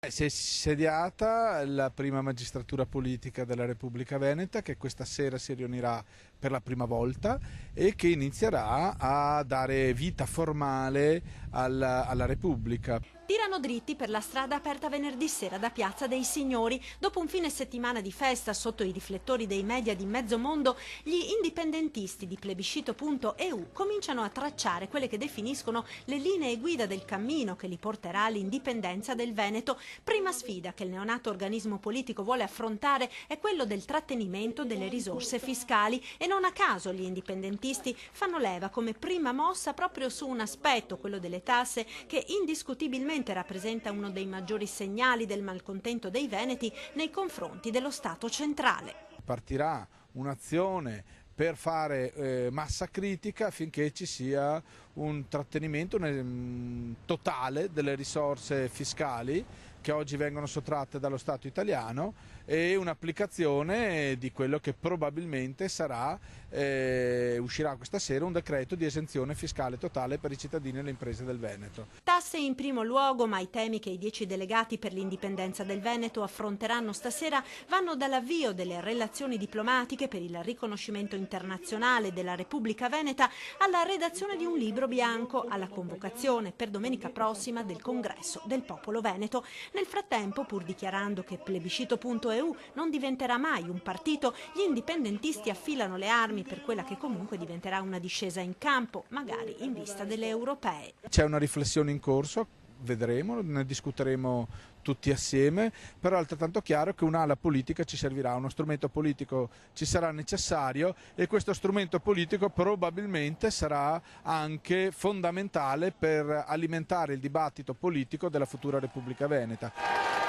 Si è insediata la prima magistratura politica della Repubblica Veneta, che questa sera si riunirà per la prima volta e che inizierà a dare vita formale alla Repubblica. Tirano dritti per la strada aperta venerdì sera da Piazza dei Signori. Dopo un fine settimana di festa sotto i riflettori dei media di mezzo mondo, gli indipendentisti di plebiscito.eu cominciano a tracciare quelle che definiscono le linee guida del cammino che li porterà all'indipendenza del Veneto. Prima sfida che il neonato organismo politico vuole affrontare è quello del trattenimento delle risorse fiscali e non a caso gli indipendentisti fanno leva come prima mossa proprio su un aspetto, quello delle tasse, che indiscutibilmente rappresenta uno dei maggiori segnali del malcontento dei veneti nei confronti dello Stato centrale. Partirà un'azione per fare massa critica affinché ci sia un trattenimento totale delle risorse fiscali che oggi vengono sottratte dallo Stato italiano e un'applicazione di quello che probabilmente sarà, uscirà questa sera, un decreto di esenzione fiscale totale per i cittadini e le imprese del Veneto. Tasse in primo luogo, ma i temi che i 10 delegati per l'indipendenza del Veneto affronteranno stasera vanno dall'avvio delle relazioni diplomatiche per il riconoscimento internazionale della Repubblica Veneta alla redazione di un libro bianco, alla convocazione per domenica prossima del Congresso del Popolo Veneto. Nel frattempo, pur dichiarando che plebiscito.eu non diventerà mai un partito, gli indipendentisti affilano le armi per quella che comunque diventerà una discesa in campo, magari in vista delle europee. C'è una riflessione in corso, vedremo, ne discuteremo tutti assieme, però è altrettanto chiaro che un'ala politica ci servirà, uno strumento politico ci sarà necessario e questo strumento politico probabilmente sarà anche fondamentale per alimentare il dibattito politico della futura Repubblica Veneta.